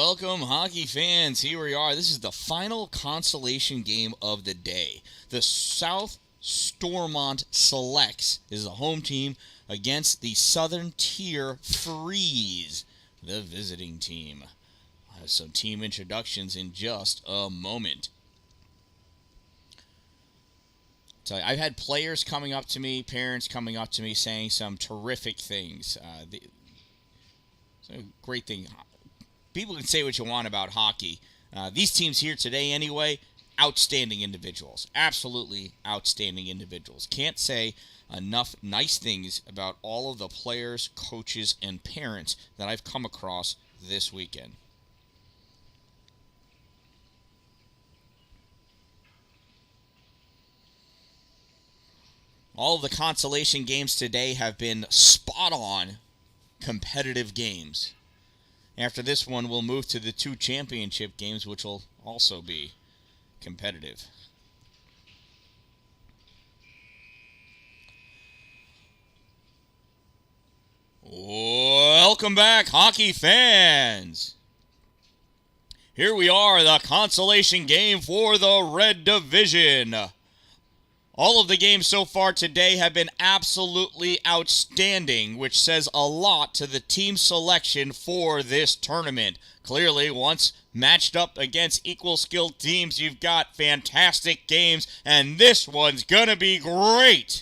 Welcome, hockey fans. Here we are. This is the final consolation game of the day. The South Stormont Selects is the home team against the Southern Tier Freeze, the visiting team. I'll have some team introductions in just a moment. So I've had players coming up to me, parents coming up to me saying some terrific things. It's a great thing. People can say what you want about hockey. These teams here today anyway, outstanding individuals. Absolutely outstanding individuals. Can't say enough nice things about all of the players, coaches, and parents that I've come across this weekend. All of the consolation games today have been spot-on competitive games. After this one, we'll move to the two championship games, which will also be competitive. Welcome back, hockey fans. Here we are, the consolation game for the Red Division. All of the games so far today have been absolutely outstanding, which says a lot to the team selection for this tournament. Clearly, once matched up against equal-skilled teams, you've got fantastic games, and this one's gonna be great.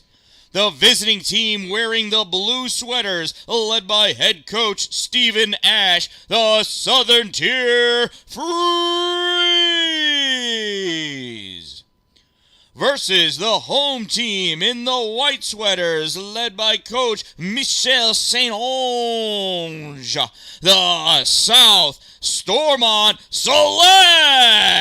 The visiting team wearing the blue sweaters, led by head coach Stephen Ash, the Southern Tier Freeze, versus the home team in the white sweaters, led by Coach Michel Saint-Onge, the South Stormont Selects.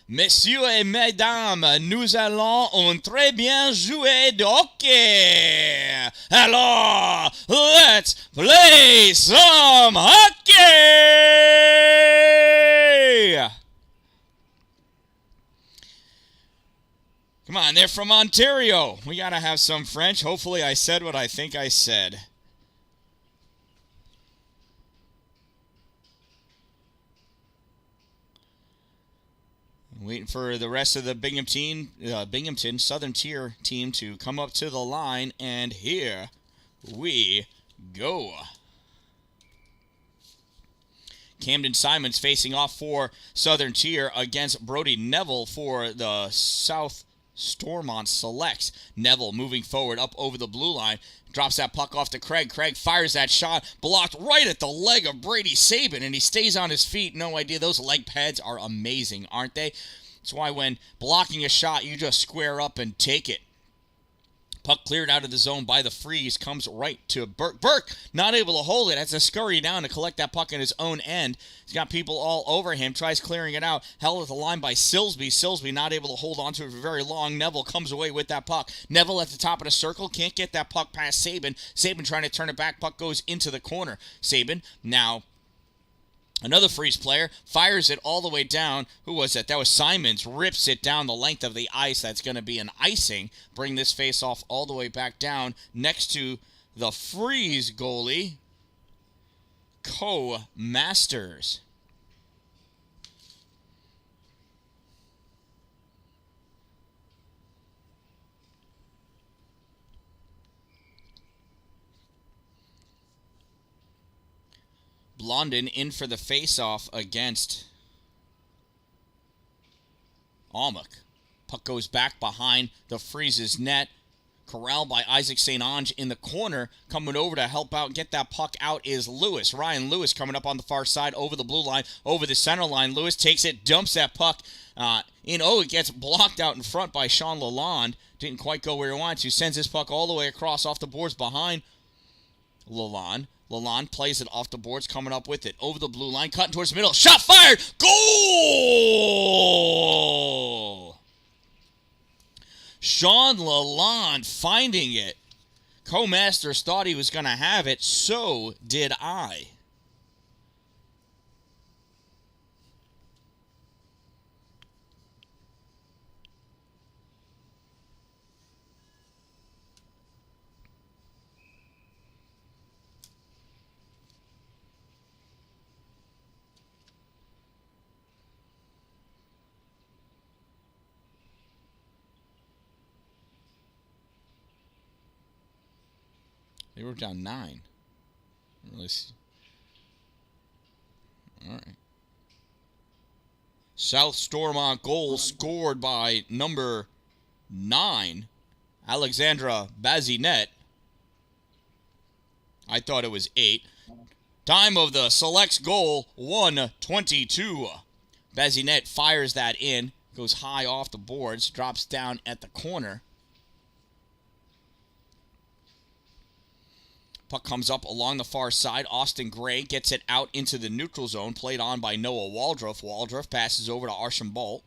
Messieurs et mesdames, nous allons un très bien jouer de hockey. Alors, let's play some hockey! Come on, they're from Ontario. We gotta have some French. Hopefully I said what I think I said. Waiting for the rest of the Binghamton Southern Tier team to come up to the line, and here we go. Camden Simons facing off for Southern Tier against Brody Neville for the South Stormont Selects. Neville moving forward up over the blue line. Drops that puck off to Craig. Craig fires that shot. Blocked right at the leg of Brady Sabin, and he stays on his feet. No idea. Those leg pads are amazing, aren't they? That's why when blocking a shot, you just square up and take it. Puck cleared out of the zone by the Freeze. Comes right to Burke. Burke not able to hold it. Has to scurry down to collect that puck in his own end. He's got people all over him. Tries clearing it out. Held at the line by Silsby. Silsby not able to hold on to it for very long. Neville comes away with that puck. Neville at the top of the circle. Can't get that puck past Sabin. Sabin trying to turn it back. Puck goes into the corner. Sabin now... Another Freeze player fires it all the way down. Who was that? That was Simons. Rips it down the length of the ice. That's going to be an icing. Bring this face-off all the way back down next to the Freeze goalie, Co-Masters. Blondin in for the face-off against Almach. Puck goes back behind the Freeze's net. Corralled by Isaac St. Onge in the corner. Coming over to help out, get that puck out is Lewis. Ryan Lewis coming up on the far side over the blue line, over the center line. Lewis takes it, dumps that puck in. Oh, it gets blocked out in front by Sean Lalonde. Didn't quite go where he wanted to. Sends his puck all the way across off the boards behind Lalonde. Lalonde plays it off the boards, coming up with it. Over the blue line, cutting towards the middle. Shot fired! Goal! Sean Lalonde finding it. Co-Masters thought he was going to have it. So did I. They were down 9. Really see. All right. South Stormont goal scored by number 9, Alexandra Bazinet. I thought it was 8. Time of the Selects goal, 1:22. Bazinet fires that in, goes high off the boards, drops down at the corner. Puck comes up along the far side. Austin Gray gets it out into the neutral zone, played on by Noah Waldruff. Waldruff passes over to Archambault.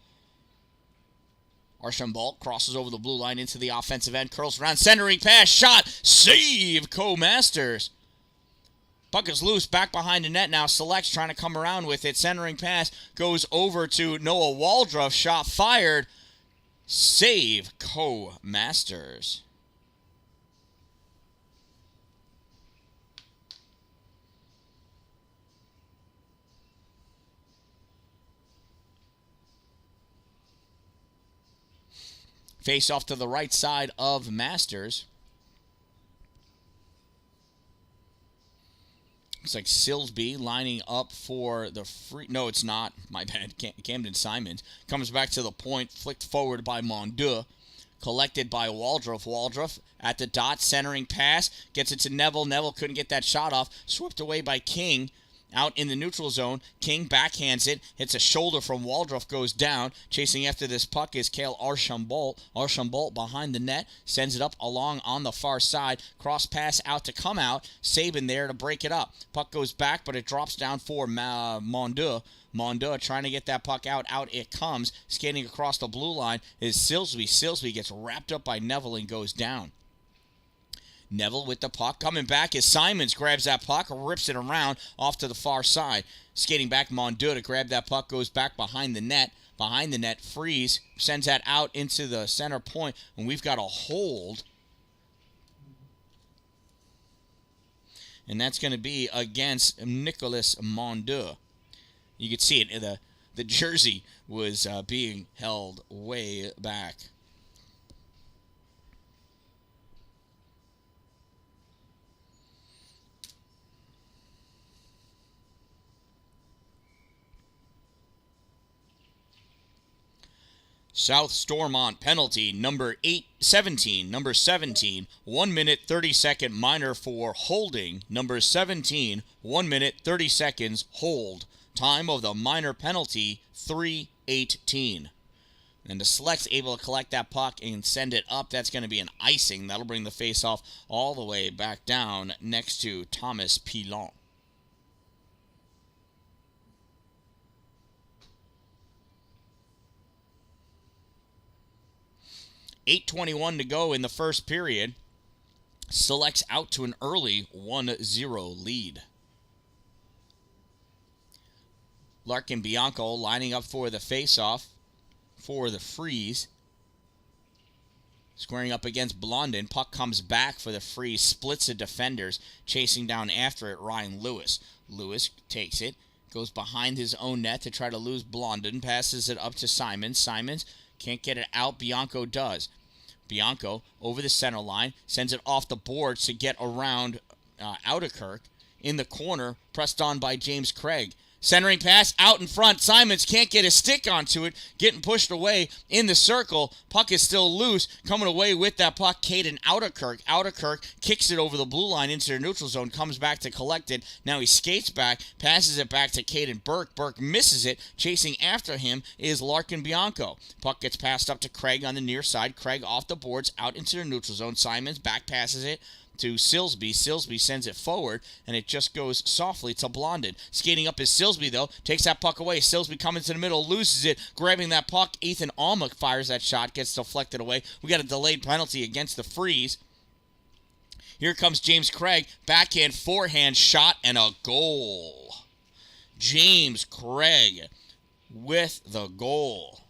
Archambault crosses over the blue line into the offensive end, curls around, centering pass, shot, save, Co-Masters. Puck is loose, back behind the net now. Selects trying to come around with it. Centering pass goes over to Noah Waldruff. Shot fired. Save, Co-Masters. Face off to the right side of Masters. Looks like Silsby lining up for the free... No, it's not. My bad. Camden Simons comes back to the point. Flicked forward by Mondeux. Collected by Waldruff. Waldruff at the dot. Centering pass. Gets it to Neville. Neville couldn't get that shot off. Swept away by King. Out in the neutral zone. King backhands it. Hits a shoulder from Waldruff. Goes down. Chasing after this puck is Cale Archambault. Archambault behind the net. Sends it up along on the far side. Cross pass out to come out. Sabin there to break it up. Puck goes back, but it drops down for Mondeux. Mondeux trying to get that puck out. Out it comes. Skating across the blue line is Silsby. Silsby gets wrapped up by Neville and goes down. Neville with the puck. Coming back as Simons grabs that puck, rips it around off to the far side. Skating back, Mondeux to grab that puck, goes back behind the net. Behind the net, Freeze sends that out into the center point, and we've got a hold. And that's going to be against Nicolas Mondeux. You can see it. The jersey was being held way back. South Stormont penalty, number 17, 1 minute 30 second minor for holding. Number 17, 1 minute 30 seconds hold. Time of the minor penalty, 3:18. And the Select's able to collect that puck and send it up. That's going to be an icing. That'll bring the faceoff all the way back down next to Thomas Pilon. 8:21 to go in the first period. Selects out to an early 1-0 lead. Larkin Bianco lining up for the faceoff for the Freeze. Squaring up against Blondin. Puck comes back for the Freeze. Splits the defenders. Chasing down after it, Ryan Lewis. Lewis takes it. Goes behind his own net to try to lose Blondin. Passes it up to Simons. Simons can't get it out. Bianco does. Bianco over the center line. Sends it off the boards to get around Outerkirk. In the corner. Pressed on by James Craig. Centering pass out in front. Simons can't get his stick onto it. Getting pushed away in the circle. Puck is still loose. Coming away with that puck, Caden Outerkirk. Outerkirk kicks it over the blue line into the neutral zone. Comes back to collect it. Now he skates back. Passes it back to Caden Burke. Burke misses it. Chasing after him is Larkin Bianco. Puck gets passed up to Craig on the near side. Craig off the boards out into the neutral zone. Simons back passes it to Silsby. Silsby sends it forward, and it just goes softly to Blondin. Skating up is Silsby, though. Takes that puck away. Silsby coming to the middle, loses it. Grabbing that puck, Ethan Alma fires that shot, gets deflected away. We got a delayed penalty against the Freeze. Here comes James Craig. Backhand, forehand shot, and a goal. James Craig with the goal.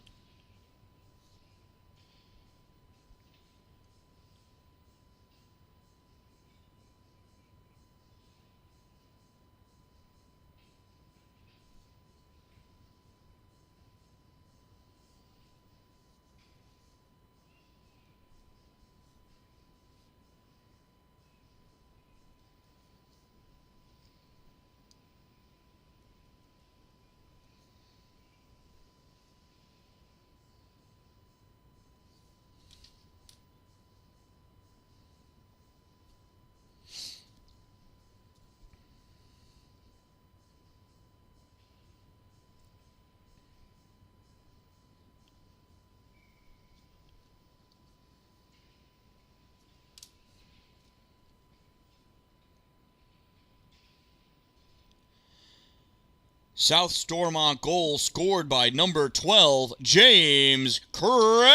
South Stormont goal scored by number 12, James Craig.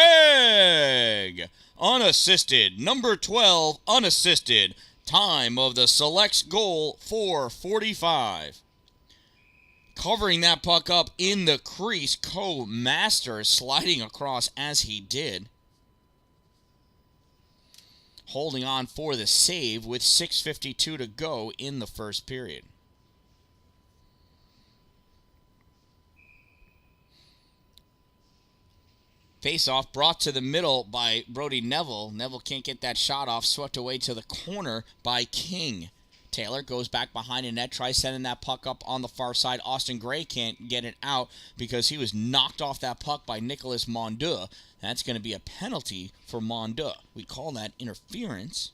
Unassisted. Number 12, unassisted. Time of the Selects goal, 4:45. Covering that puck up in the crease, Co-Master sliding across as he did. Holding on for the save with 6:52 to go in the first period. Face-off brought to the middle by Brody Neville. Neville can't get that shot off. Swept away to the corner by King. Taylor goes back behind the net, tries sending that puck up on the far side. Austin Gray can't get it out because he was knocked off that puck by Nicolas Mondeux. That's going to be a penalty for Mondeux. We call that interference.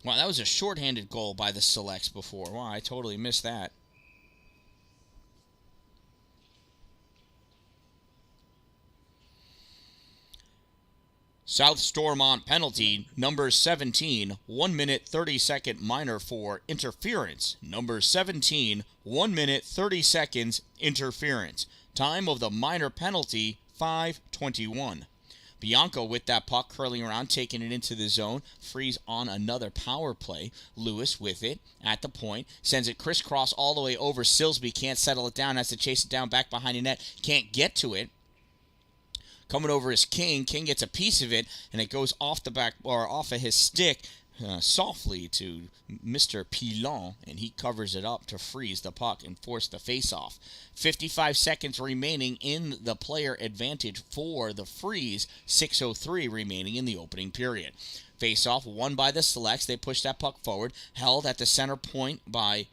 Wow, that was a shorthanded goal by the Selects before. Wow, I totally missed that. South Stormont penalty, number 17, 1 minute 30 second minor for interference. Number 17, 1 minute 30 seconds interference. Time of the minor penalty, 5:21. Bianco with that puck curling around, taking it into the zone. Freeze on another power play. Lewis with it at the point. Sends it crisscross all the way over. Silsby can't settle it down. Has to chase it down back behind the net. Can't get to it. Coming over is King. King gets a piece of it, and it goes off the back or off of his stick softly to Mr. Pilon, and he covers it up to freeze the puck and force the face-off. 55 seconds remaining in the player advantage for the Freeze. 6:03 remaining in the opening period. Face-off won by the Selects. They push that puck forward. Held at the center point by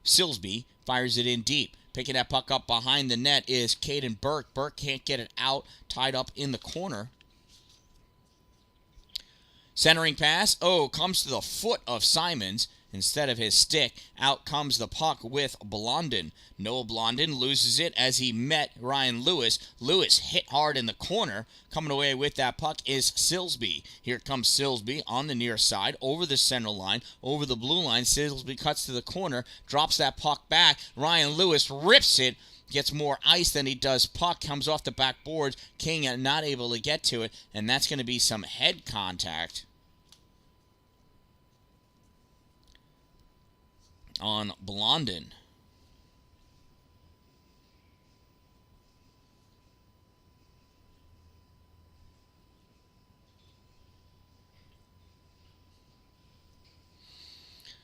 Silsby. Fires it in deep. Picking that puck up behind the net is Caden Burke. Burke can't get it out. Tied up in the corner. Centering pass, comes to the foot of Simons instead of his stick. Out comes the puck with Blondin. Noah Blondin loses it as he met Ryan Lewis. Lewis hit hard in the corner. Coming away with that puck is Silsby. Here comes Silsby on the near side, over the center line, over the blue line. Silsby cuts to the corner, drops that puck back. Ryan Lewis rips it. Gets more ice than he does puck, comes off the backboards. King not able to get to it, and that's going to be some head contact on Blondin.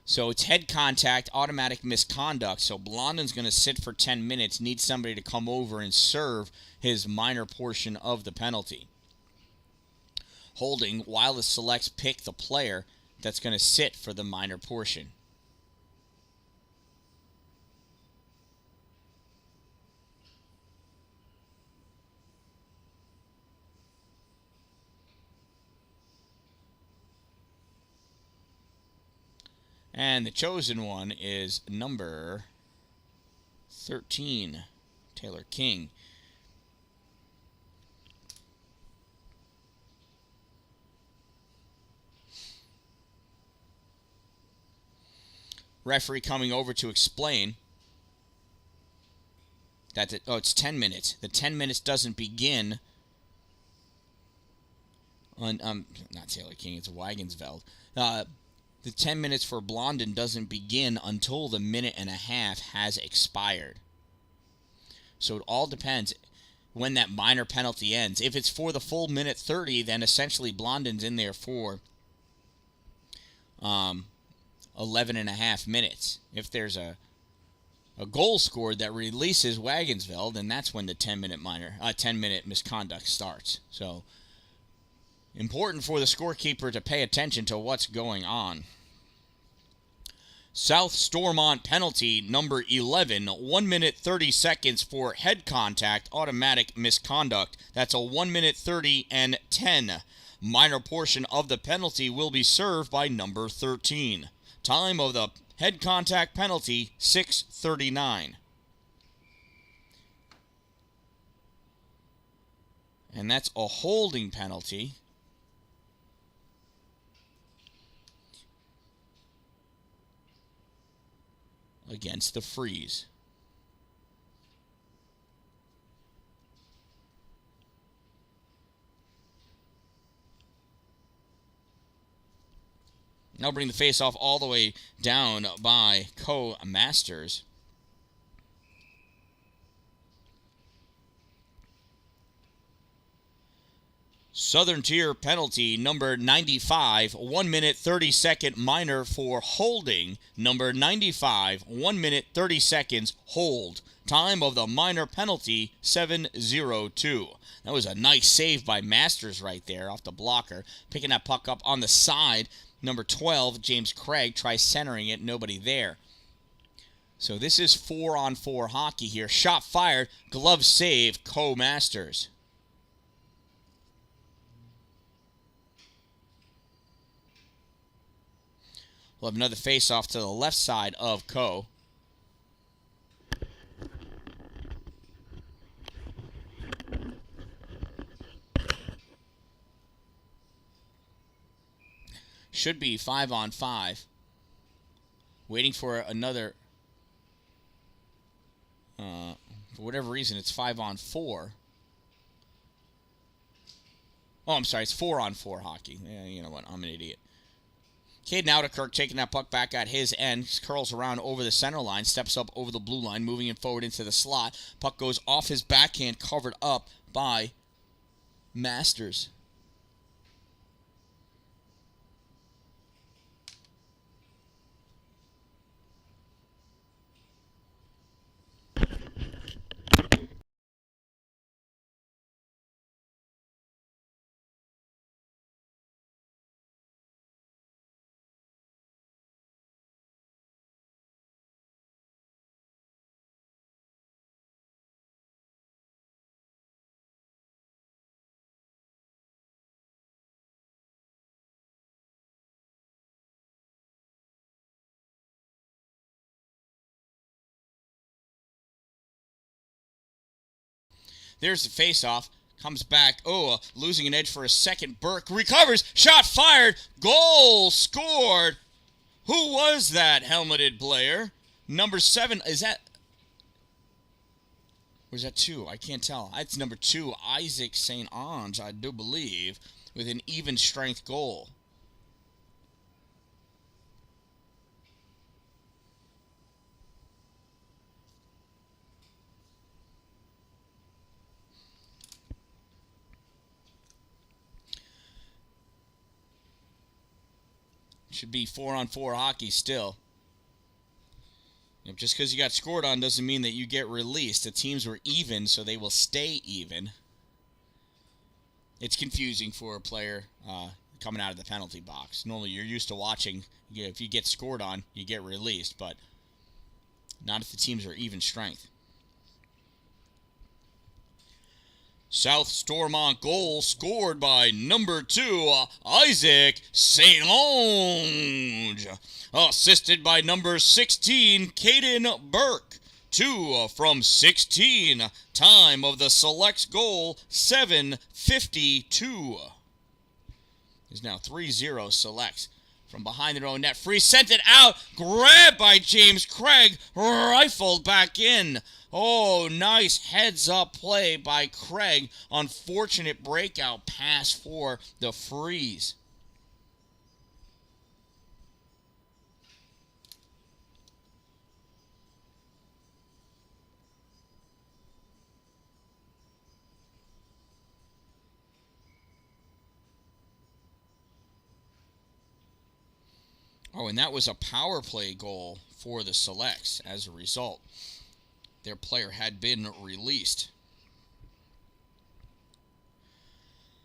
So it's head contact, automatic misconduct. So Blondin's going to sit for 10 minutes, needs somebody to come over and serve his minor portion of the penalty. Holding while the Selects pick the player that's going to sit for the minor portion. And the chosen one is number 13, Taylor King. Referee coming over to explain that it's 10 minutes. The 10 minutes doesn't begin on not Taylor King, it's Wagensveld. The 10 minutes for Blondin doesn't begin until the minute and a half has expired. So it all depends when that minor penalty ends. If it's for the full minute 30, then essentially Blondin's in there for 11 and a half minutes. If there's a goal scored that releases Wagensveld, then that's when the 10-minute misconduct starts. So important for the scorekeeper to pay attention to what's going on. South Stormont penalty number 11, 1 minute 30 seconds for head contact, automatic misconduct. That's a 1 minute 30 and 10. Minor portion of the penalty will be served by number 13. Time of the head contact penalty, 6:39. And that's a holding penalty. Against the Freeze. Now bring the face-off all the way down by Co-Masters. Southern Tier penalty number 95, 1 minute 30-second minor for holding. Number 95, 1 minute 30 seconds hold. Time of the minor penalty, 7:02. That was a nice save by Masters right there off the blocker. Picking that puck up on the side. Number 12, James Craig, tries centering it. Nobody there. So this is 4-on-4 hockey here. Shot fired. Glove save. Co-Masters. We'll have another face-off to the left side of Co. Should be 5-on-5. Waiting for another... for whatever reason, it's 5-on-4. Oh, I'm sorry. It's 4-on-4 hockey. Yeah, you know what? I'm an idiot. Caden Ouderkirk taking that puck back at his end. Curls around over the center line. Steps up over the blue line. Moving it forward into the slot. Puck goes off his backhand. Covered up by Masters. There's the face-off. Comes back. Oh, losing an edge for a second. Burke recovers. Shot fired. Goal scored. Who was that helmeted player? Number 7. Is that... Or is that 2? I can't tell. That's number 2. Isaac St. Ange, I do believe, with an even strength goal. Should be 4-on-4 hockey still. Just because you got scored on doesn't mean that you get released. The teams were even, so they will stay even. It's confusing for a player coming out of the penalty box. Normally, you're used to watching. If you get scored on, you get released, but not if the teams are even strength. South Stormont goal scored by number 2, Isaac St. Ange. Assisted by number 16, Caden Burke. 2 from 16. Time of the Selects goal, 7:52. Is now 3-0 Selects. From behind their own net, free, sent it out, grabbed by James Craig, rifled back in. Oh, nice heads-up play by Craig. Unfortunate breakout pass for the Freeze. Oh, and that was a power play goal for the Selects as a result. Their player had been released.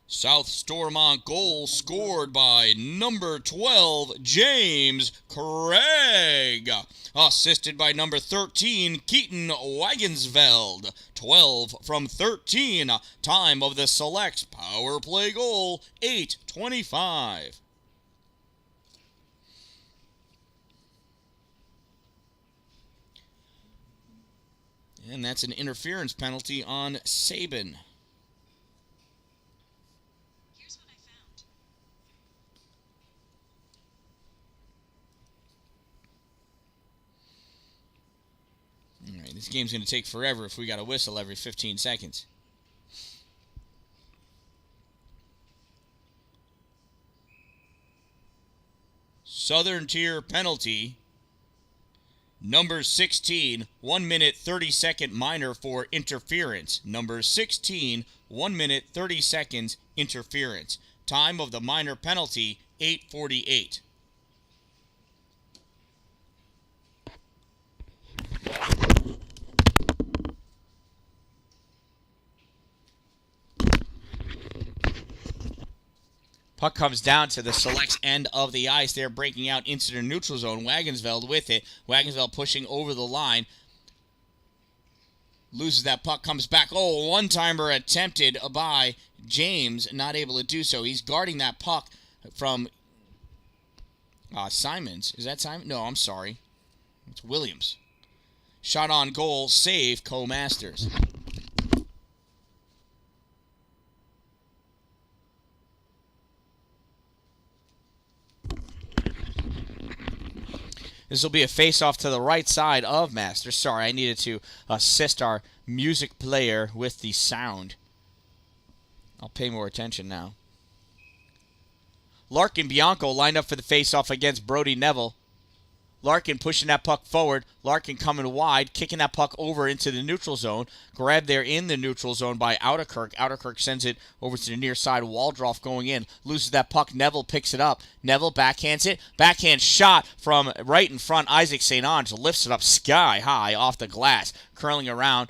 South Stormont goal scored by number 12, James Craig. Assisted by number 13, Keaton Wagensveld. 12 from 13. Time of the Selects power play goal, 8:25. And that's an interference penalty on Sabin. All right, this game's going to take forever if we got a whistle every 15 seconds. Southern Tier penalty. Number 16, 1 minute 30 second minor for interference. Number 16, 1 minute 30 seconds interference. Time of the minor penalty, 8:48. Puck comes down to the Selects end of the ice. They're breaking out into the neutral zone. Wagensveld with it. Wagensveld pushing over the line. Loses that puck, comes back. Oh, one-timer attempted by James. Not able to do so. He's guarding that puck from Simons. Is that Simon? No, I'm sorry. It's Williams. Shot on goal. Save, Co-Masters. This will be a face-off to the right side of Masters. Sorry, I needed to assist our music player with the sound. I'll pay more attention now. Larkin Bianco lined up for the face-off against Brody Neville. Larkin pushing that puck forward. Larkin coming wide, kicking that puck over into the neutral zone. Grabbed there in the neutral zone by Outerkirk. Outerkirk sends it over to the near side. Waldroff going in. Loses that puck. Neville picks it up. Neville backhands it. Backhand shot from right in front. Isaac St. Ange lifts it up sky high off the glass. Curling around.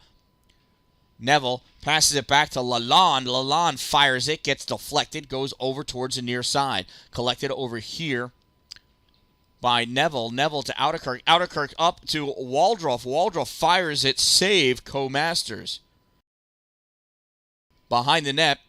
Neville passes it back to Lalonde. Lalonde fires it. Gets deflected. Goes over towards the near side. Collected over here by Neville. Neville to Outerkirk. Outerkirk up to Waldroff. Waldroff fires it. Save, Co-Masters. Behind the net,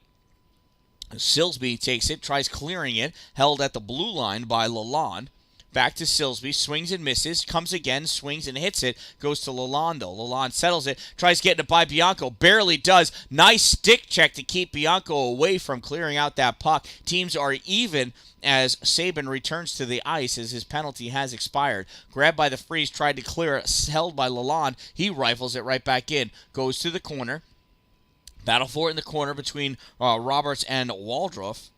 Silsby takes it, tries clearing it. Held at the blue line by Lalonde. Back to Silsby. Swings and misses. Comes again. Swings and hits it. Goes to Lalonde, though. Lalonde settles it. Tries getting it by Bianco. Barely does. Nice stick check to keep Bianco away from clearing out that puck. Teams are even as Sabin returns to the ice as his penalty has expired. Grabbed by the Freeze. Tried to clear it. Held by Lalonde. He rifles it right back in. Goes to the corner. Battle for it in the corner between Roberts and Waldroff.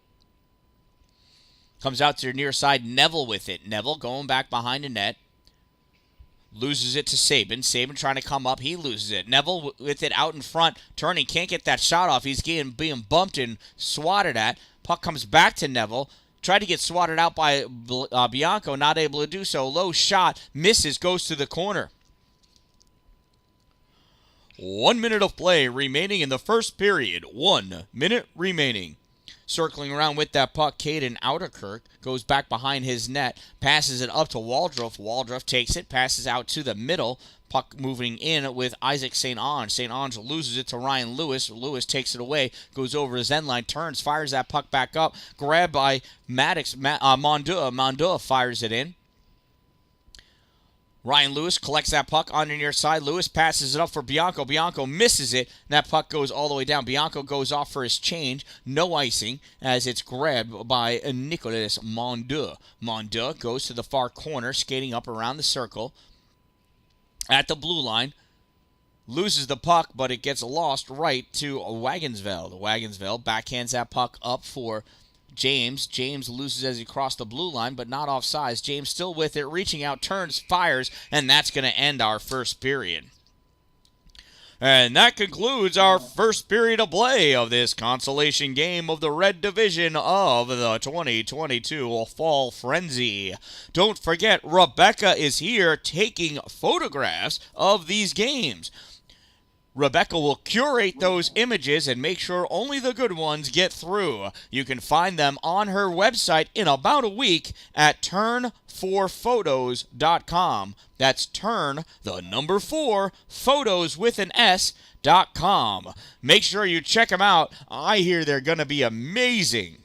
Comes out to the near side. Neville with it. Neville going back behind the net. Loses it to Sabin. Sabin trying to come up. He loses it. Neville with it out in front. Turning. Can't get that shot off. He's being bumped and swatted at. Puck comes back to Neville. Tried to get swatted out by Bianco. Not able to do so. Low shot. Misses. Goes to the corner. 1 minute of play remaining in the first period. 1 minute remaining. Circling around with that puck, Caden Outerkirk goes back behind his net, passes it up to Waldroff. Waldroff takes it, passes out to the middle. Puck moving in with Isaac St. Ange. St. Ange loses it to Ryan Lewis. Lewis takes it away, goes over his end line, turns, fires that puck back up. Grabbed by Maddox. Mondua. Mondua fires it in. Ryan Lewis collects that puck on the near side. Lewis passes it up for Bianco. Bianco misses it. And that puck goes all the way down. Bianco goes off for his change. No icing as it's grabbed by Nicolas Mondua. Mondua goes to the far corner, skating up around the circle at the blue line. Loses the puck, but it gets lost right to Wagensveld. Wagensveld backhands that puck up for James. James loses as he crossed the blue line, but not offsides. James still with it, reaching out, turns, fires, and that's going to end our first period. And that concludes our first period of play of this consolation game of the Red Division of the 2022 Fall Frenzy. Don't forget, Rebecca is here taking photographs of these games. Rebecca will curate those images and make sure only the good ones get through. You can find them on her website in about a week at turn4photos.com. That's turn, the number 4, photos with an S.com. Make sure you check them out. I hear they're going to be amazing.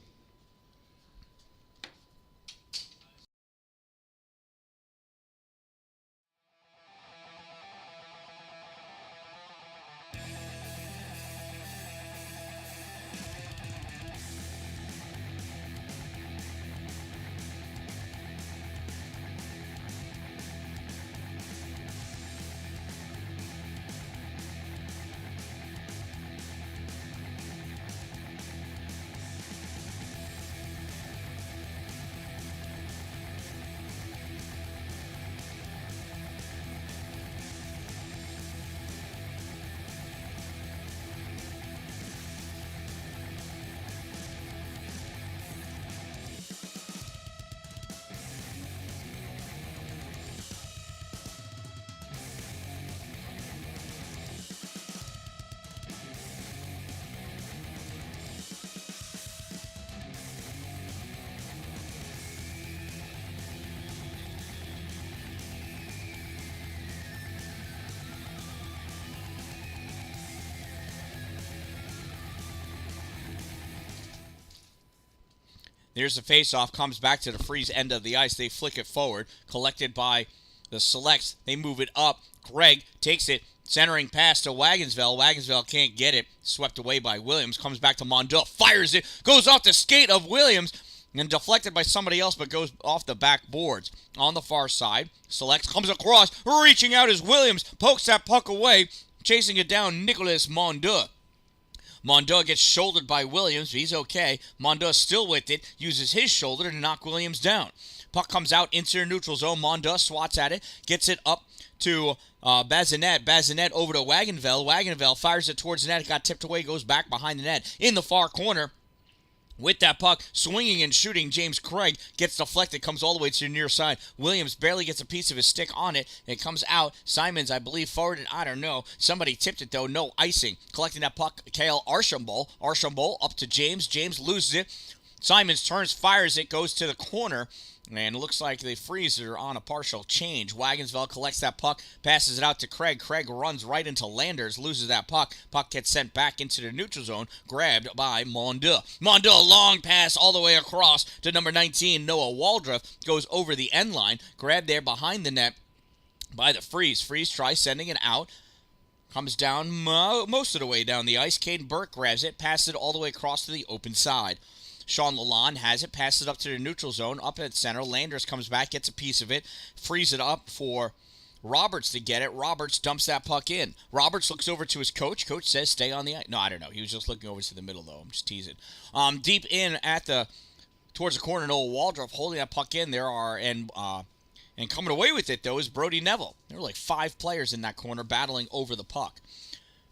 There's the face-off, comes back to the Freeze end of the ice. They flick it forward, collected by the Selects. They move it up. Craig takes it, centering pass to Wagonsville. Wagonsville can't get it. Swept away by Williams. Comes back to Mondell. Fires it. Goes off the skate of Williams. And deflected by somebody else, but goes off the backboards. On the far side, Selects comes across. Reaching out is Williams. Pokes that puck away. Chasing it down, Nicolas Mondell. Mondell gets shouldered by Williams. He's okay. Mondell still with it. Uses his shoulder to knock Williams down. Puck comes out into the neutral zone. Mondell swats at it. Gets it up to Bazinet. Bazinet over to Wagonville. Wagonville fires it towards the net. It got tipped away. Goes back behind the net. In the far corner. With that puck, swinging and shooting, James Craig gets deflected, comes all the way to the near side. Williams barely gets a piece of his stick on it. It comes out. Simons, I believe, forwarded. I don't know. Somebody tipped it, though. No icing. Collecting that puck, Kale Archambault. Archambault up to James. James loses it. Simons turns, fires it, goes to the corner. And it looks like the Freeze are on a partial change. Wagonsville collects that puck, passes it out to Craig. Craig runs right into Landers, loses that puck. Puck gets sent back into the neutral zone, grabbed by Mondell. Mondell, long pass all the way across to number 19, Noah Waldrop. Goes over the end line, grabbed there behind the net by the Freeze. Freeze tries sending it out. Comes down most of the way down the ice. Caden Burke grabs it, passes it all the way across to the open side. Sean Lalonde has it, passes it up to the neutral zone, up at center. Landers comes back, gets a piece of it, frees it up for Roberts to get it. Roberts dumps that puck in. Roberts looks over to his coach. Coach says, stay on the ice. No, I don't know. He was just looking over to the middle, though. I'm just teasing. Deep in towards the corner, Noah Waldrop holding that puck in. And coming away with it, though, is Brody Neville. There were like 5 players in that corner battling over the puck.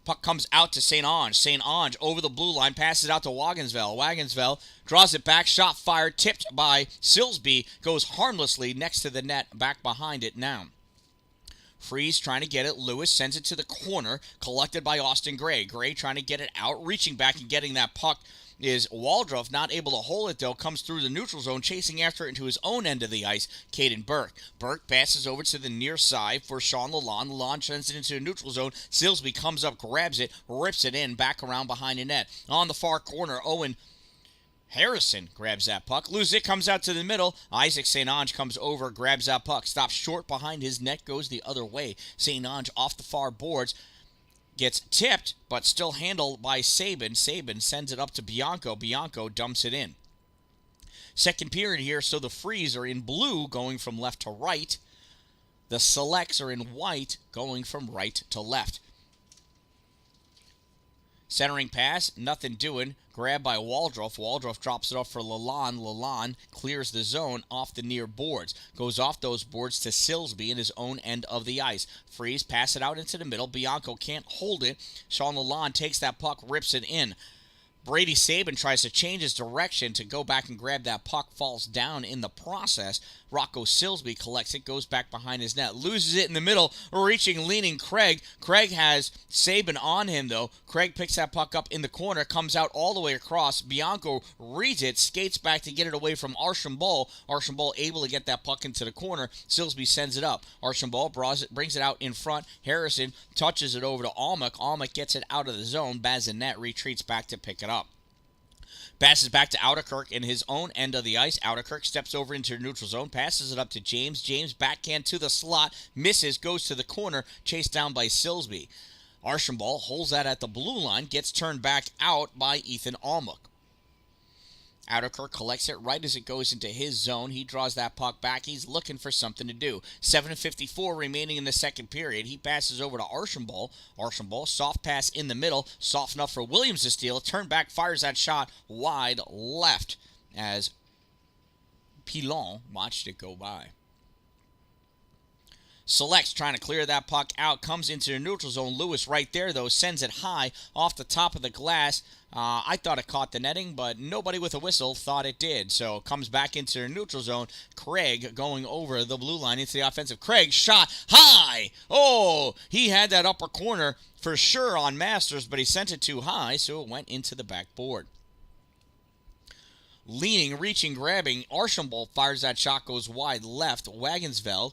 Puck comes out to St. Ange. St. Ange over the blue line, passes it out to Wagonsville. Wagonsville draws it back, shot fired, tipped by Silsby, goes harmlessly next to the net, back behind it now. Freeze trying to get it. Lewis sends it to the corner, collected by Austin Gray. Gray trying to get it out, reaching back and getting that puck is Waldrop, not able to hold it, though, comes through the neutral zone, chasing after it into his own end of the ice, Caden Burke. Burke passes over to the near side for Sean Lalonde. Lalonde sends it into the neutral zone. Silsby comes up, grabs it, rips it in, back around behind the net. On the far corner, Owen Harrison grabs that puck. Loses it, comes out to the middle. Isaac St. Ange comes over, grabs that puck, stops short behind his net, goes the other way. St. Ange off the far boards. Gets tipped, but still handled by Sabin. Sabin sends it up to Bianco. Bianco dumps it in. Second period here, so the Freeze are in blue, going from left to right. The Selects are in white, going from right to left. Centering pass, nothing doing. Grabbed by Waldrop. Waldrop drops it off for Lalonde. Lalonde clears the zone off the near boards. Goes off those boards to Silsby in his own end of the ice. Freeze, pass it out into the middle. Bianco can't hold it. Sean Lalonde takes that puck, rips it in. Brady Sabin tries to change his direction to go back and grab that puck, falls down in the process. Rocco Silsby collects it, goes back behind his net, loses it in the middle, reaching, leaning Craig. Craig has Sabin on him, though. Craig picks that puck up in the corner, comes out all the way across. Bianco reads it, skates back to get it away from Archambault. Archambault able to get that puck into the corner. Silsby sends it up. Archambault brings it out in front. Harrison touches it over to Almach. Almach gets it out of the zone. Bazinet retreats back to pick it up. Passes back to Outerkirk in his own end of the ice. Outerkirk steps over into the neutral zone, passes it up to James. James backhand to the slot, misses, goes to the corner, chased down by Silsby. Archambault holds that at the blue line, gets turned back out by Ethan Almach. Outerkirk collects it right as it goes into his zone. He draws that puck back. He's looking for something to do. 7:54 remaining in the second period. He passes over to Archambault. Archambault, soft pass in the middle. Soft enough for Williams to steal. Turn back, fires that shot wide left as Pilon watched it go by. Selects trying to clear that puck out. Comes into the neutral zone. Lewis right there, though. Sends it high off the top of the glass. I thought it caught the netting, but nobody with a whistle thought it did. So it comes back into the neutral zone. Craig going over the blue line into the offensive. Craig shot high. Oh, he had that upper corner for sure on Masters, but he sent it too high, so it went into the backboard. Leaning, reaching, grabbing. Archambault fires that shot, goes wide left. Wagonsville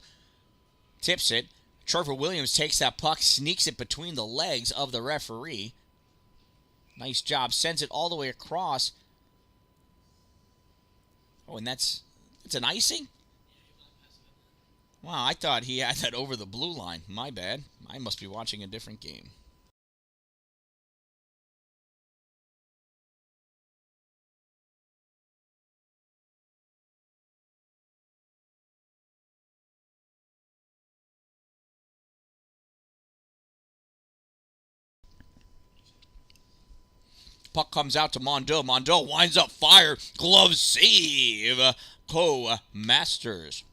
tips it. Trevor Williams takes that puck, sneaks it between the legs of the referee. Nice job. Sends it all the way across Oh, and it's an icing? Wow, I thought he had that over the blue line. My bad. I must be watching a different game. Puck comes out to Mondo. Mondo winds up fire. Glove save. Masters.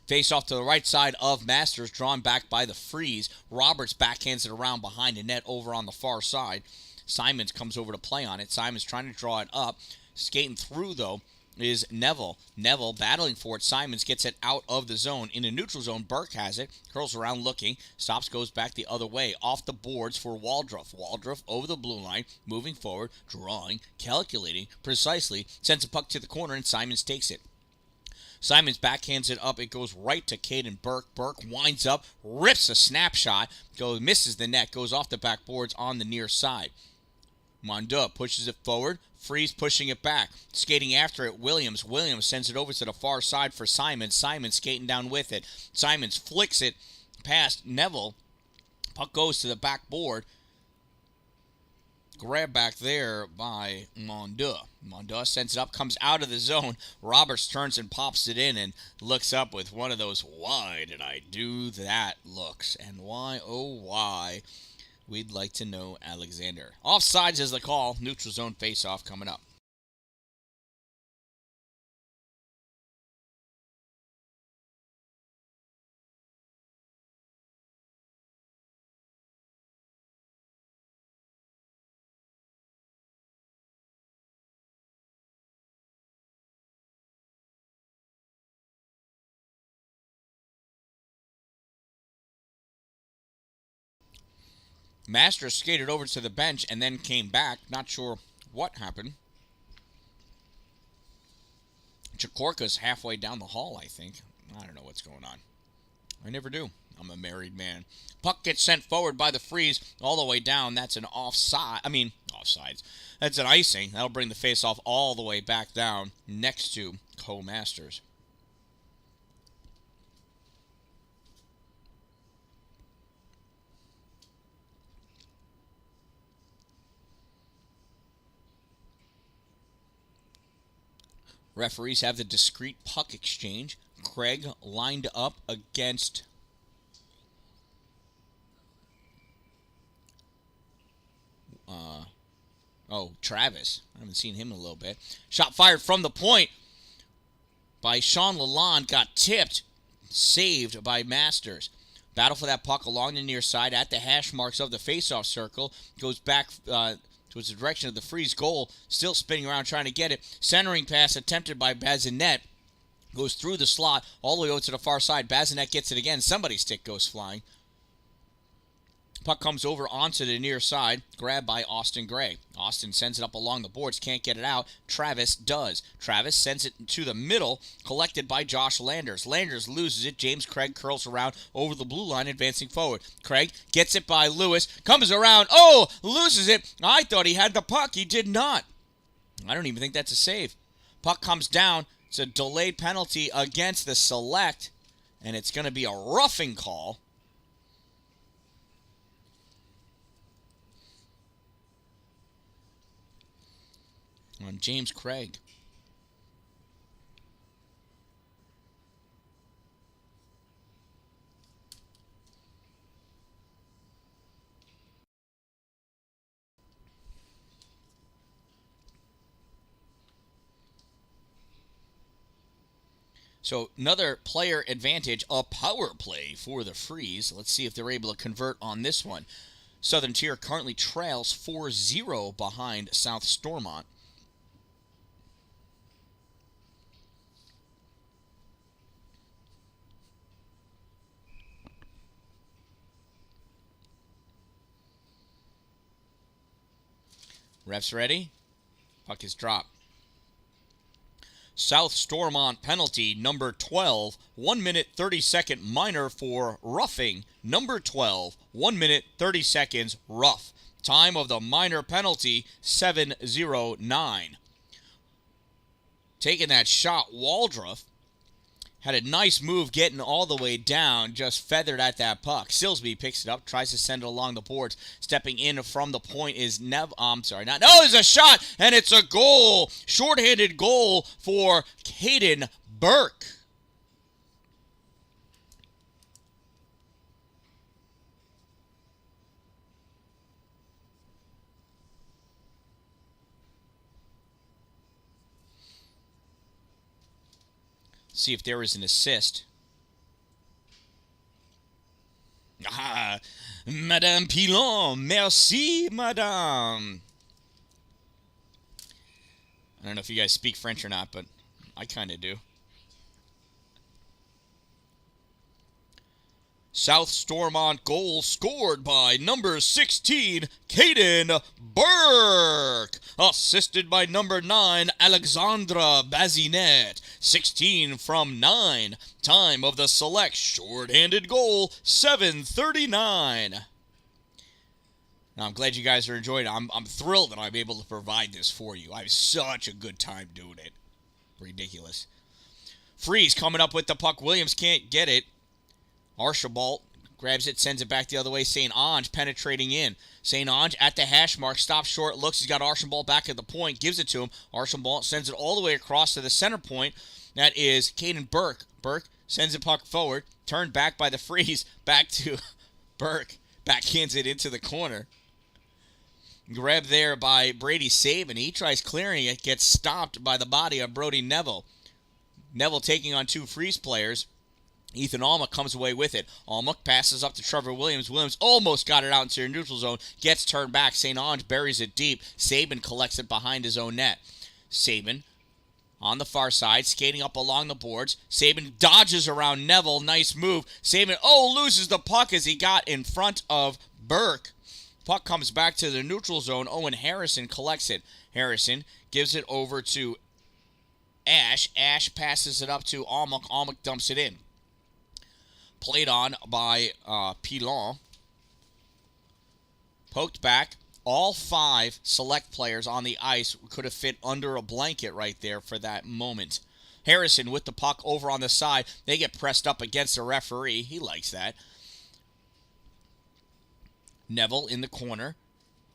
Face off to the right side of Masters, drawn back by the Freeze. Roberts backhands it around behind the net over on the far side. Simons comes over to play on it. Simons trying to draw it up. Skating through, though, is Neville. Neville battling for it. Simons gets it out of the zone. In the neutral zone, Burke has it. Curls around looking. Stops, goes back the other way. Off the boards for Waldruff. Waldruff over the blue line. Moving forward. Drawing. Calculating. Precisely. Sends a puck to the corner, and Simons takes it. Simons backhands it up. It goes right to Caden Burke. Burke winds up, rips a snapshot, misses the net, goes off the backboards on the near side. Monda pushes it forward. Freeze pushing it back. Skating after it, Williams. Williams sends it over to the far side for Simons. Simons skating down with it. Simons flicks it past Neville. Puck goes to the backboard. Grab back there by Monda. Monda sends it up, comes out of the zone. Roberts turns and pops it in and looks up with one of those "why did I do that" looks. And why, oh why, we'd like to know, Alexander. Offsides is the call. Neutral zone face-off coming up. Masters skated over to the bench and then came back. Not sure what happened. Chikorka's halfway down the hall, I think. I don't know what's going on. I never do. I'm a married man. Puck gets sent forward by the Freeze all the way down. That's an offside. Offsides. That's an icing. That'll bring the face-off all the way back down next to Co-Masters. Referees have the discreet puck exchange. Craig lined up against Travis. I haven't seen him in a little bit. Shot fired from the point by Sean Lalonde. Got tipped. Saved by Masters. Battle for that puck along the near side at the hash marks of the faceoff circle. Goes back towards the direction of the Freeze goal. Still spinning around trying to get it. Centering pass attempted by Bazinet. Goes through the slot all the way over to the far side. Bazinet gets it again. Somebody's stick goes flying. Puck comes over onto the near side. Grabbed by Austin Gray. Austin sends it up along the boards. Can't get it out. Travis does. Travis sends it to the middle. Collected by Josh Landers. Landers loses it. James Craig curls around over the blue line, advancing forward. Craig gets it by Lewis. Comes around. Oh! Loses it. I thought he had the puck. He did not. I don't even think that's a save. Puck comes down. It's a delayed penalty against the Select. And it's going to be a roughing call. On James Craig. So another player advantage, a power play for the Freeze. Let's see if they're able to convert on this one. Southern Tier currently trails 4-0 behind South Stormont. Refs ready. Puck is dropped. South Stormont penalty, number 12, 1 minute 30 second minor for roughing. Number 12, 1 minute 30 seconds rough. Time of the minor penalty, 7:09. Taking that shot, Waldruff had a nice move getting all the way down, just feathered at that puck. Silsby picks it up, tries to send it along the boards. Stepping in from the point is it's a shot, and it's a goal. Shorthanded goal for Caden Burke. See if there is an assist. Madame Pilon, merci, madame. I don't know if you guys speak French or not, but I kind of do. South Stormont goal scored by number 16, Caden Burke. Assisted by number 9, Alexandra Bazinet. 16 from 9. Time of the select short-handed goal, 7:39. Now, I'm glad you guys are enjoying it. I'm thrilled that I'm able to provide this for you. I have such a good time doing it. Ridiculous. Freeze coming up with the puck. Williams can't get it. Archibald grabs it, sends it back the other way. St. Ange penetrating in. St. Ange at the hash mark, stops short, looks. He's got Archibald back at the point, gives it to him. Archibald sends it all the way across to the center point. That is Caden Burke. Burke sends the puck forward, turned back by the Freeze, back to Burke. Backhands it into the corner. Grabbed there by Brady Saban. He tries clearing it, gets stopped by the body of Brody Neville. Neville taking on 2 Freeze players. Ethan Almach comes away with it. Almach passes up to Trevor Williams. Williams almost got it out into your neutral zone. Gets turned back. St. Ange buries it deep. Saban collects it behind his own net. Saban on the far side, skating up along the boards. Saban dodges around Neville. Nice move. Saban, loses the puck as he got in front of Burke. Puck comes back to the neutral zone. Owen Harrison collects it. Harrison gives it over to Ash. Ash passes it up to Almach. Almach dumps it in. Played on by Pilon. Poked back. All 5 select players on the ice could have fit under a blanket right there for that moment. Harrison with the puck over on the side. They get pressed up against the referee. He likes that. Neville in the corner.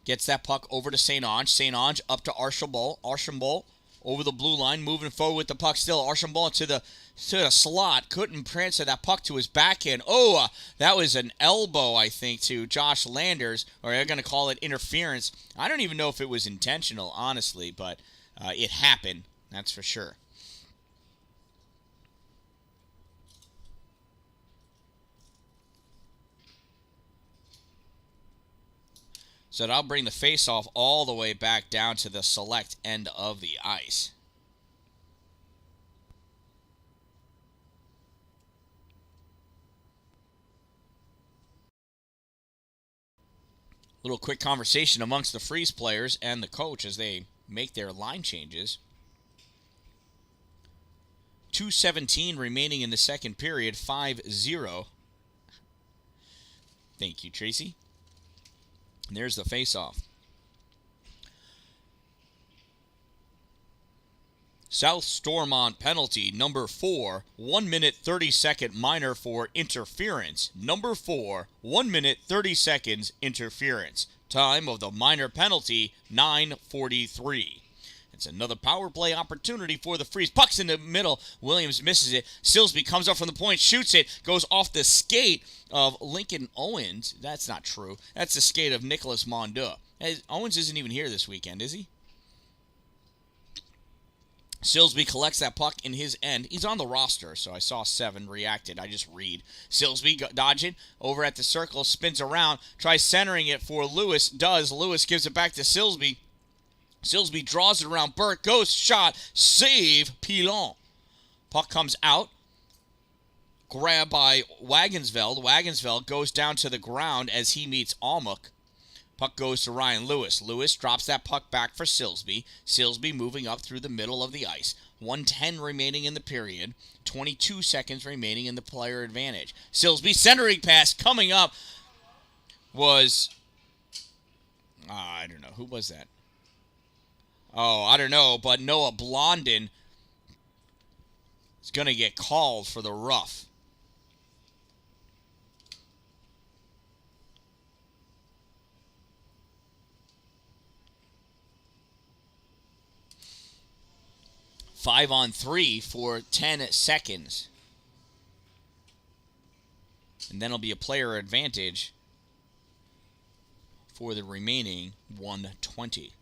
Gets that puck over to St. Ange. St. Ange up to Archibald. Archibald over the blue line, moving forward with the puck still. Archibald to the slot. Couldn't transfer that puck to his backhand. That was an elbow, I think, to Josh Landers, or they're going to call it interference. I don't even know if it was intentional, honestly, but it happened. That's for sure. So that'll bring the face-off all the way back down to the select end of the ice. Little quick conversation amongst the Freeze players and the coach as they make their line changes. 2:17 remaining in the second period, 5-0. Thank you, Tracy. And there's the face-off. South Stormont penalty, number 4, 1 minute 30 second minor for interference. Number 4, 1 minute 30 seconds interference. Time of the minor penalty, 9:43. It's another power play opportunity for the Freeze. Puck's in the middle. Williams misses it. Silsby comes up from the point, shoots it, goes off the skate of Lincoln Owens. That's not true. That's the skate of Nicholas Mondeau. Owens isn't even here this weekend, is he? Silsby collects that puck in his end. He's on the roster, so I saw 7 reacted. I just read. Silsby dodging over at the circle, spins around, tries centering it for Lewis. Lewis gives it back to Silsby. Silsby draws it around Burke, goes, shot, save, Pilon. Puck comes out, grabbed by Wagensveld. Wagensveld goes down to the ground as he meets Almach. Puck goes to Ryan Lewis. Lewis drops that puck back for Silsby. Silsby moving up through the middle of the ice. 1:10 remaining in the period. 22 seconds remaining in the player advantage. Silsby centering pass coming up was... I don't know. Who was that? Oh, I don't know, but Noah Blondin is going to get called for the rough. Five on three for 10 seconds. And then it'll be a player advantage for the remaining 120.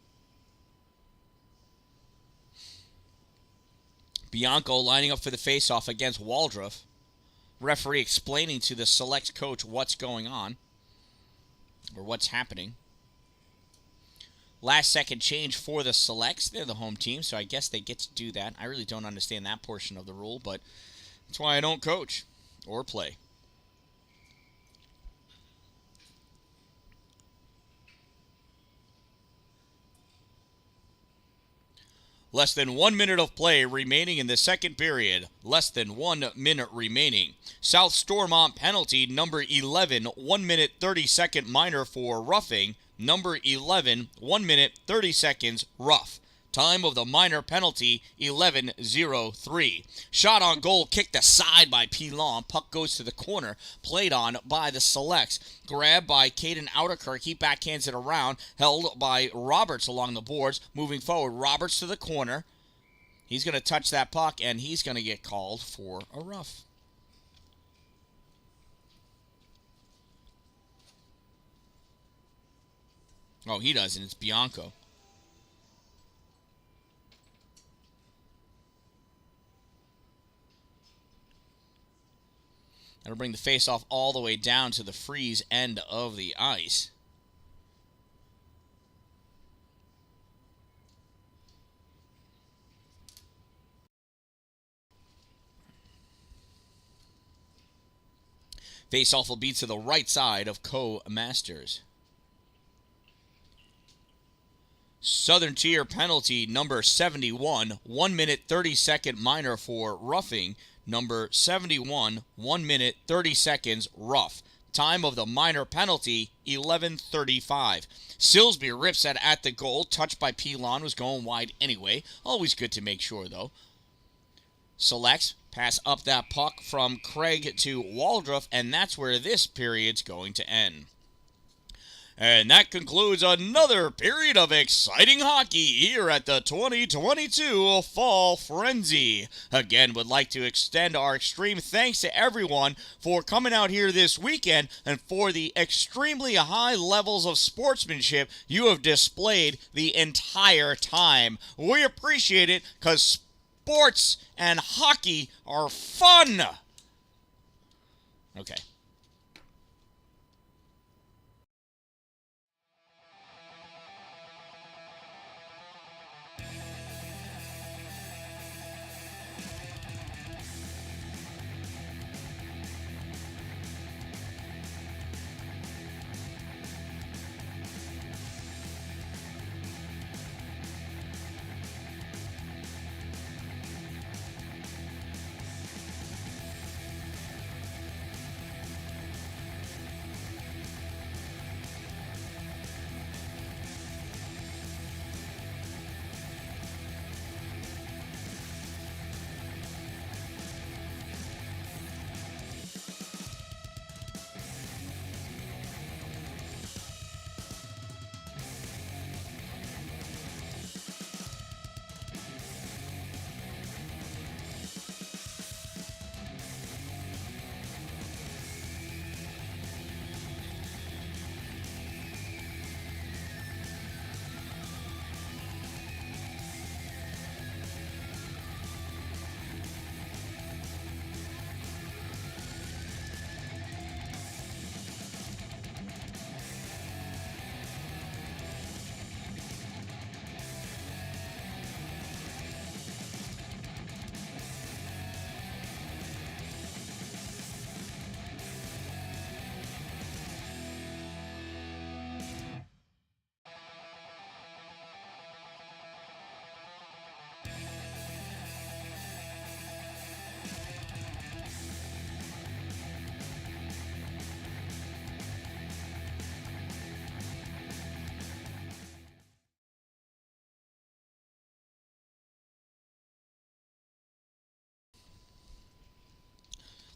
Bianco lining up for the faceoff against Waldrop. Referee explaining to the Selects coach what's going on, or what's happening. Last second change for the Selects. They're the home team, so I guess they get to do that. I really don't understand that portion of the rule, but that's why I don't coach or play. Less than 1 minute of play remaining in the second period. Less than 1 minute remaining. South Stormont penalty number 11, 1 minute 30 second minor for roughing. Number 11, 1 minute 30 seconds rough. Time of the minor penalty, 11:03. Shot on goal, kicked aside by Pilon. Puck goes to the corner, played on by the Selects. Grabbed by Caden Outerkirk. He backhands it around, held by Roberts along the boards. Moving forward, Roberts to the corner. He's going to touch that puck, and he's going to get called for a rough. Oh, he doesn't. It's Bianco. That'll bring the faceoff all the way down to the Freeze end of the ice. Faceoff will be to the right side of Co-Masters. Southern Tier penalty number 71, 1 minute 30 second minor for roughing. Number 71, 1 minute 30 seconds rough. Time of the minor penalty, 11:35. Silsby rips it at the goal. Touched by Pilon, was going wide anyway. Always good to make sure, though. Selects, pass up that puck from Craig to Waldrop, and that's where this period's going to end. And that concludes another period of exciting hockey here at the 2022 Fall Frenzy. Again, would like to extend our extreme thanks to everyone for coming out here this weekend and for the extremely high levels of sportsmanship you have displayed the entire time. We appreciate it because sports and hockey are fun. Okay.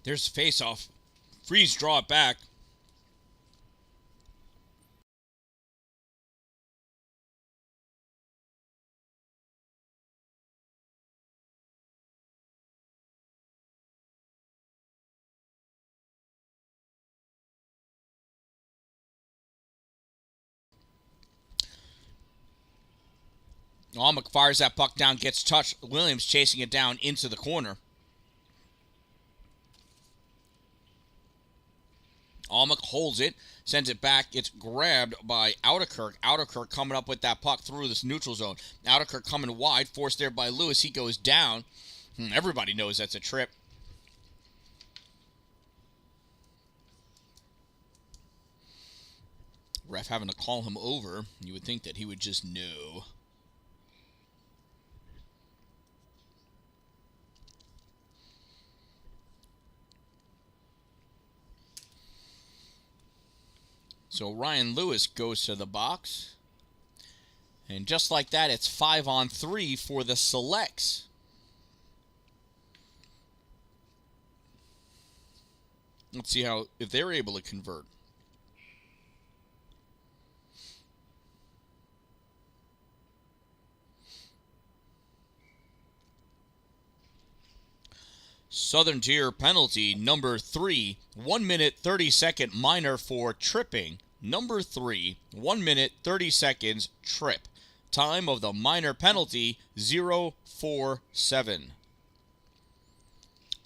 There's the face-off. Freeze, draw it back. Almec fires that puck down, gets touched. Williams chasing it down into the corner. Almec holds it, sends it back. It's grabbed by Outerkirk. Outerkirk coming up with that puck through this neutral zone. Outerkirk coming wide, forced there by Lewis. He goes down. Everybody knows that's a trip. Ref having to call him over. You would think that he would just know. So Ryan Lewis goes to the box. And just like that, it's 5-on-3 for the Selects. Let's see if they're able to convert. Southern Tier penalty, number 3, 1 minute 30 second minor for tripping. Number 3, 1 minute 30 seconds trip. Time of the minor penalty, 0:47.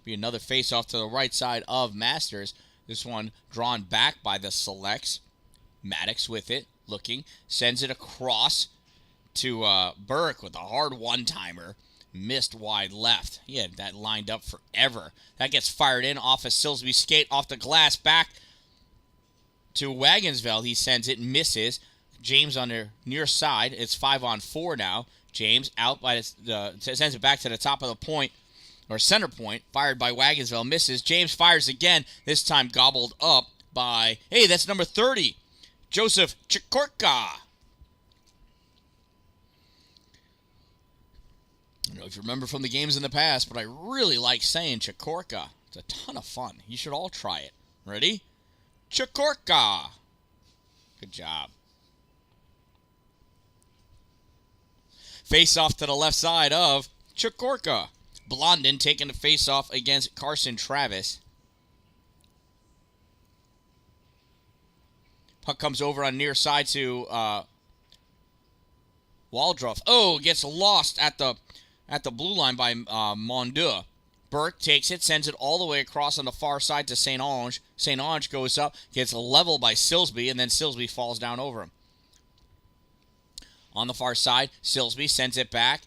Be another face-off to the right side of Masters. This one drawn back by the Selects. Maddox with it, looking, sends it across to Burke with a hard one-timer. Missed wide left. He had that lined up forever. That gets fired in off a Silsby skate, off the glass, back to Wagonsville. He sends it, misses. James on the near side. It's 5-on-4 now. James out by sends it back to the top of the point, or center point. Fired by Wagonsville, misses. James fires again. This time gobbled up by, hey, that's number 30, Joseph Chikorka. I don't know if you remember from the games in the past, but I really like saying Chikorka. It's a ton of fun. You should all try it. Ready? Chikorka. Good job. Face off to the left side of Chikorka. Blondin taking the face off against Carson Travis. Puck comes over on near side to Waldruff. Oh, gets lost at the blue line by Mondeau. Burke takes it, sends it all the way across on the far side to St. Ange. St. Ange goes up, gets leveled by Silsby, and then Silsby falls down over him. On the far side, Silsby sends it back.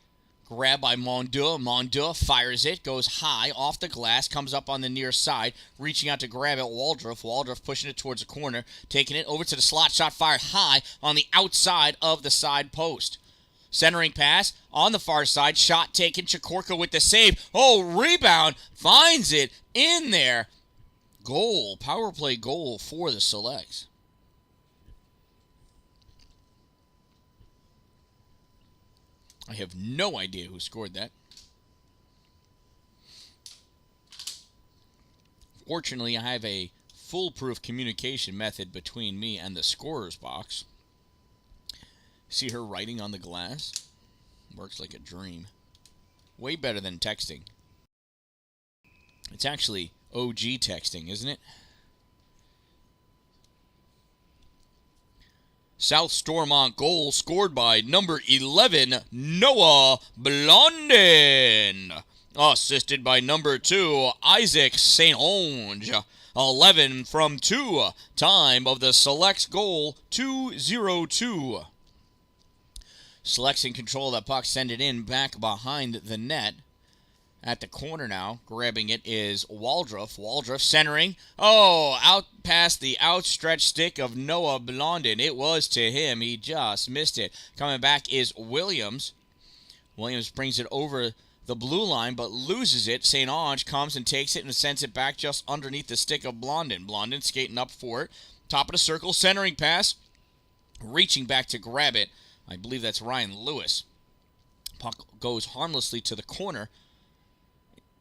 Grabbed by Mondeau. Mondeau fires it, goes high off the glass, comes up on the near side, reaching out to grab it. Waldruff. Waldruff pushing it towards the corner, taking it over to the slot, shot fired high on the outside of the side post. Centering pass on the far side. Shot taken. Chikorka with the save. Oh, rebound. Finds it in there. Goal. Power play goal for the Selects. I have no idea who scored that. Fortunately, I have a foolproof communication method between me and the scorer's box. See her writing on the glass? Works like a dream. Way better than texting. It's actually OG texting, isn't it? South Stormont goal scored by number 11, Noah Blondin. Assisted by number 2, Isaac St. Onge. 11 from 2. Time of the Selects goal, 2:02. Selects in control of that puck, send it in back behind the net. At the corner now, grabbing it is Waldruff. Waldruff centering. Oh, out past the outstretched stick of Noah Blondin. It was to him. He just missed it. Coming back is Williams. Williams brings it over the blue line, but loses it. St. Ange comes and takes it and sends it back just underneath the stick of Blondin. Blondin skating up for it. Top of the circle, centering pass. Reaching back to grab it. I believe that's Ryan Lewis. Puck goes harmlessly to the corner.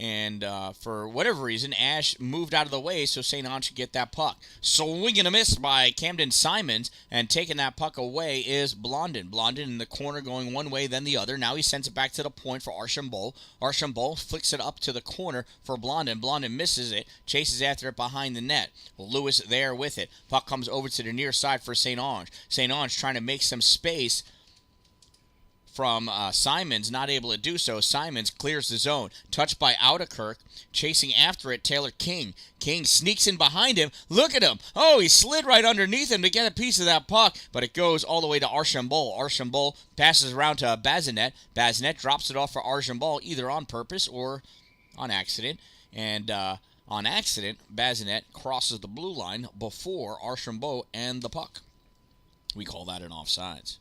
And for whatever reason, Ash moved out of the way so St. Ange should get that puck. Swing and a miss by Camden Simons, and taking that puck away is Blondin. Blondin in the corner going one way, then the other. Now he sends it back to the point for Archambault. Archambault flicks it up to the corner for Blondin. Blondin misses it, chases after it behind the net. Lewis there with it. Puck comes over to the near side for St. Ange. St. Ange trying to make some space from Simons, not able to do so. Simons clears the zone. Touched by Audekirk. Chasing after it, Taylor King. King sneaks in behind him. Look at him. Oh, he slid right underneath him to get a piece of that puck, but it goes all the way to Archambault. Archambault passes around to Bazinet. Bazinet drops it off for Archambault, either on purpose or on accident. And on accident, Bazinet crosses the blue line before Archambault and the puck. We call that an offsides.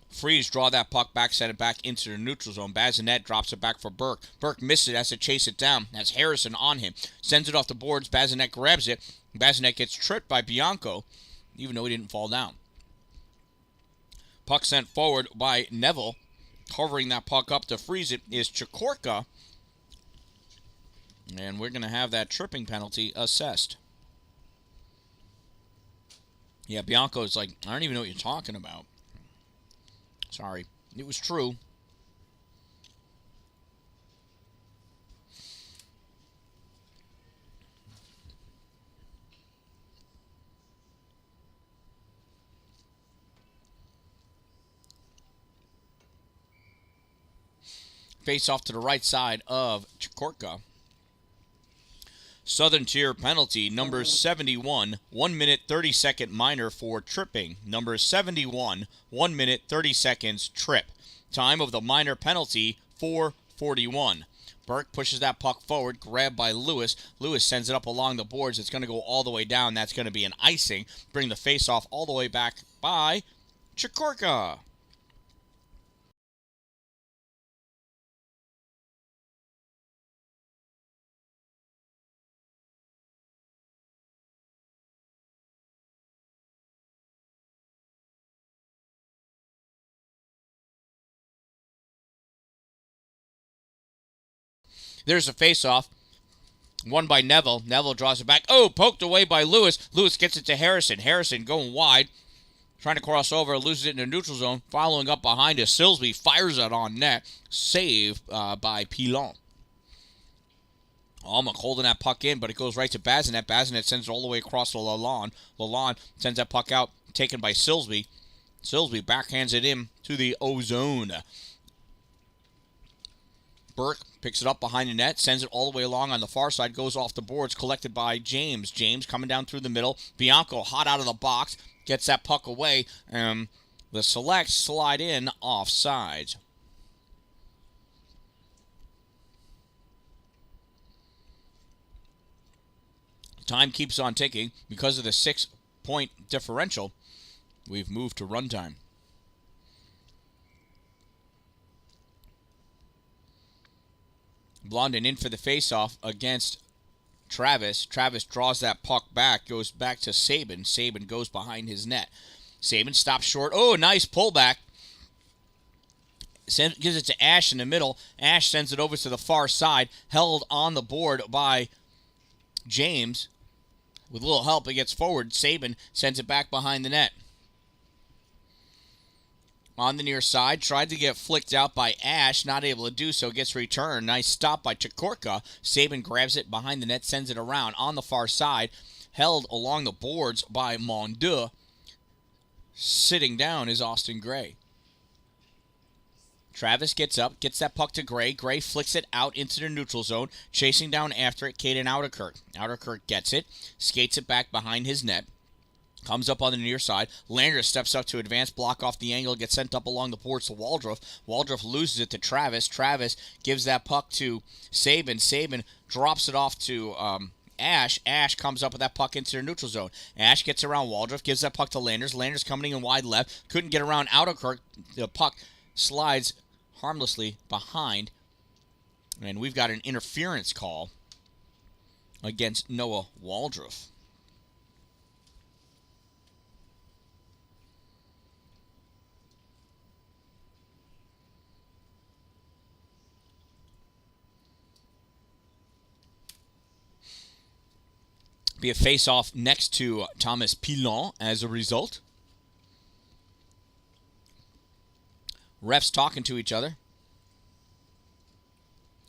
Freeze, draw that puck back, send it back into the neutral zone. Bazinet drops it back for Burke. Burke misses it, has to chase it down. Has Harrison on him. Sends it off the boards. Bazinet grabs it. Bazinet gets tripped by Bianco, even though he didn't fall down. Puck sent forward by Neville. Covering that puck up to freeze it is Chikorka. And we're going to have that tripping penalty assessed. Yeah, Bianco's like, I don't even know what you're talking about. Sorry. It was true. Face off to the right side of Chikorka. Southern Tier penalty, number 71, 1 minute 30 second minor for tripping. Number 71, 1 minute 30 seconds trip. Time of the minor penalty, 4:41. Burke pushes that puck forward, grabbed by Lewis. Lewis sends it up along the boards. It's going to go all the way down. That's going to be an icing. Bring the face-off all the way back by Chikorka. There's a face-off. Won by Neville. Neville draws it back. Oh, poked away by Lewis. Lewis gets it to Harrison. Harrison going wide. Trying to cross over. Loses it in the neutral zone. Following up behind us. Silsby fires it on net. Save by Pilon. Almach holding that puck in, but it goes right to Bazinet. Bazinet sends it all the way across to Lalonde. Lalonde sends that puck out. Taken by Silsby. Silsby backhands it in to the O-zone. Burke picks it up behind the net, sends it all the way along on the far side, goes off the boards, collected by James. James coming down through the middle. Bianco hot out of the box, gets that puck away. The Selects slide in offsides. Time keeps on ticking. Because of the 6-point differential, we've moved to runtime. Blondin in for the faceoff against Travis. Travis draws that puck back, goes back to Sabin. Sabin goes behind his net. Sabin stops short. Oh, nice pullback. Gives it to Ash in the middle. Ash sends it over to the far side. Held on the board by James. With a little help, it gets forward. Sabin sends it back behind the net. On the near side, tried to get flicked out by Ash, not able to do so, gets returned. Nice stop by Chikorka. Sabin grabs it behind the net, sends it around on the far side. Held along the boards by Mondeau. Sitting down is Austin Gray. Travis gets up, gets that puck to Gray. Gray flicks it out into the neutral zone, chasing down after it, Caden Audekirk. Audekirk gets it, skates it back behind his net. Comes up on the near side. Landers steps up to advance, block off the angle, gets sent up along the boards to Waldrop. Waldrop loses it to Travis. Travis gives that puck to Sabin. Sabin drops it off to Ash. Ash comes up with that puck into the neutral zone. Ash gets around Waldrop, gives that puck to Landers. Landers coming in wide left. Couldn't get around Audekirk. The puck slides harmlessly behind. And we've got an interference call against Noah Waldrop. Be a face-off next to Thomas Pilon as a result. Refs talking to each other.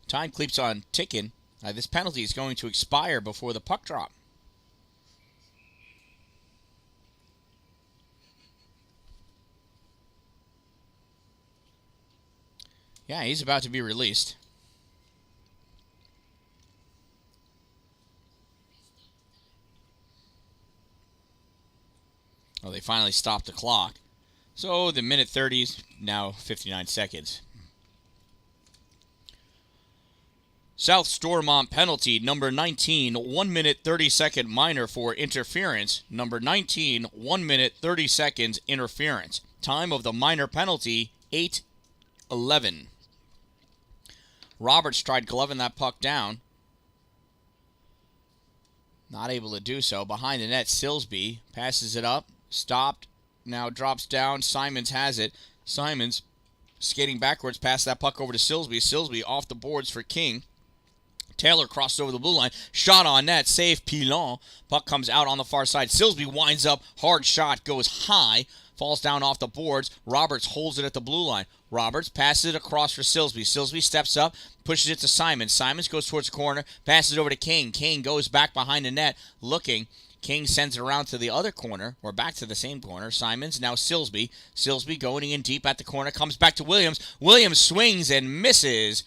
Time keeps on ticking. This penalty is going to expire before the puck drop. Yeah, he's about to be released. Oh, they finally stopped the clock. So the minute 30 is now 59 seconds. South Stormont penalty, number 19, 1 minute 30 second minor for interference. Number 19, 1 minute 30 seconds interference. Time of the minor penalty, 8:11. Roberts tried gloving that puck down. Not able to do so. Behind the net, Silsby passes it up. Stopped. Now drops down. Simons has it. Simons skating backwards, pass that puck over to Silsby. Silsby off the boards for King. Taylor crossed over the blue line. Shot on net. Save Pilon. Puck comes out on the far side. Silsby winds up. Hard shot. Goes high. Falls down off the boards. Roberts holds it at the blue line. Roberts passes it across for Silsby. Silsby steps up. Pushes it to Simons. Simons goes towards the corner. Passes it over to King. King goes back behind the net. Looking. King sends it around to the other corner, or back to the same corner. Simons, now Silsby. Silsby going in deep at the corner, comes back to Williams. Williams swings and misses.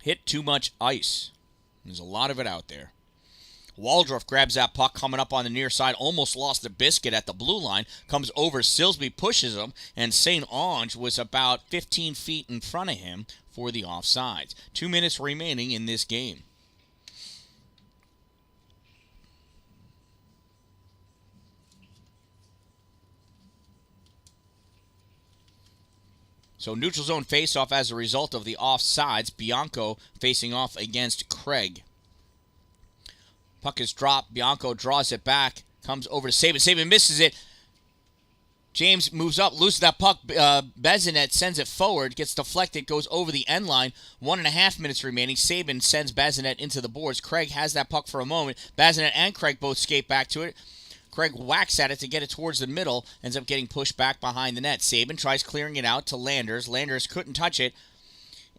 Hit too much ice. There's a lot of it out there. Waldrop grabs that puck coming up on the near side. Almost lost the biscuit at the blue line. Comes over. Silsby pushes him. And St. Onge was about 15 feet in front of him for the offsides. 2 minutes remaining in this game. So neutral zone face-off as a result of the offsides. Bianco facing off against Craig. Puck is dropped. Bianco draws it back. Comes over to Sabin. Sabin misses it. James moves up, loses that puck. Bezinet sends it forward. Gets deflected. Goes over the end line. 1.5 minutes remaining. Sabin sends Bezinet into the boards. Craig has that puck for a moment. Bezinet and Craig both skate back to it. Craig whacks at it to get it towards the middle. Ends up getting pushed back behind the net. Sabin tries clearing it out to Landers. Landers couldn't touch it.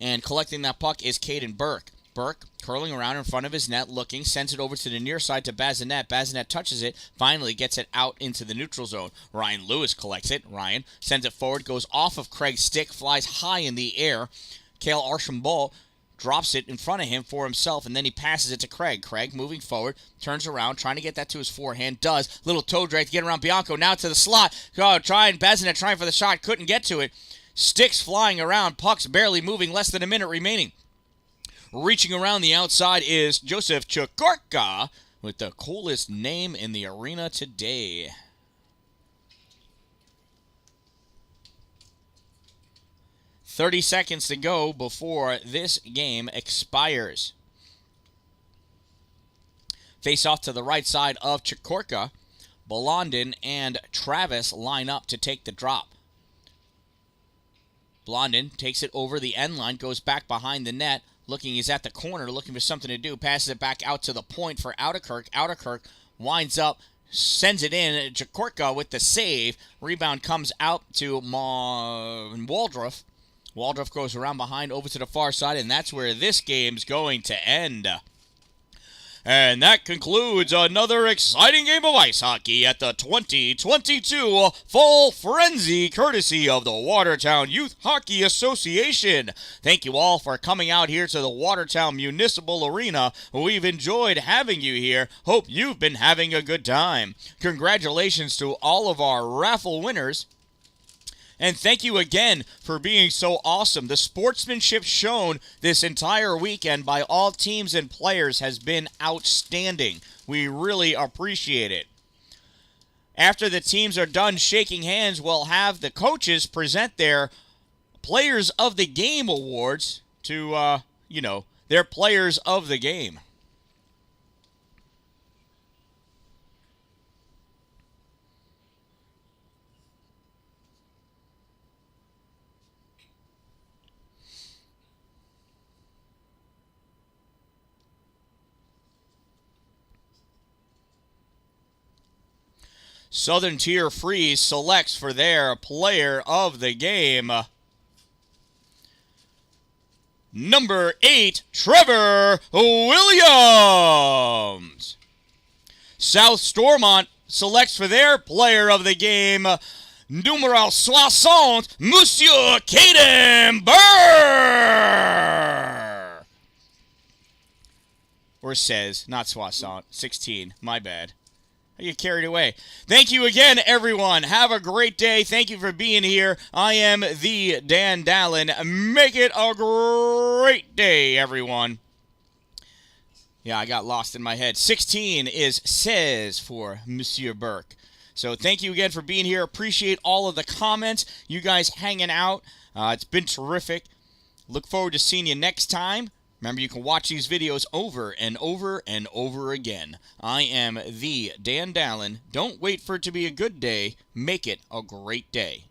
And collecting that puck is Caden Burke. Burke curling around in front of his net, looking, sends it over to the near side to Bazinet. Bazinet touches it, finally gets it out into the neutral zone. Ryan Lewis collects it. Ryan sends it forward, goes off of Craig's stick, flies high in the air. Cale Archambault drops it in front of him for himself, and then he passes it to Craig. Craig moving forward, turns around, trying to get that to his forehand. Does. Little toe drag to get around Bianco. Now to the slot. Bazinet trying for the shot. Couldn't get to it. Sticks flying around. Pucks barely moving. Less than a minute remaining. Reaching around the outside is Joseph Chikorka with the coolest name in the arena today. "30 seconds to go before this game expires. Face off to the right side of Chikorka. Blondin and Travis line up to take the drop. Blondin takes it over the end line, goes back behind the net. Looking, he's at the corner, looking for something to do. Passes it back out to the point for Outerkirk. Outerkirk winds up, sends it in. Chikorka with the save. Rebound comes out to Waldrop. Waldrop goes around behind over to the far side, and that's where this game's going to end. And that concludes another exciting game of ice hockey at the 2022 Fall Frenzy, courtesy of the Watertown Youth Hockey Association. Thank you all for coming out here to the Watertown Municipal Arena. We've enjoyed having you here. Hope you've been having a good time. Congratulations to all of our raffle winners. And thank you again for being so awesome. The sportsmanship shown this entire weekend by all teams and players has been outstanding. We really appreciate it. After the teams are done shaking hands, we'll have the coaches present their Players of the Game awards to, their players of the game. Southern Tier Freeze selects for their player of the game number 8, Trevor Williams. South Stormont selects for their player of the game numero 60, Monsieur Caden Burr. Or says, not Soissons, 16, my bad. I get carried away. Thank you again, everyone. Have a great day. Thank you for being here. I am the Dan Dallin. Make it a great day, everyone. Yeah, I got lost in my head. 16 is says for Monsieur Burke. So thank you again for being here. Appreciate all of the comments. You guys hanging out. It's been terrific. Look forward to seeing you next time. Remember, you can watch these videos over and over and over again. I am the Dan Dallin. Don't wait for it to be a good day. Make it a great day.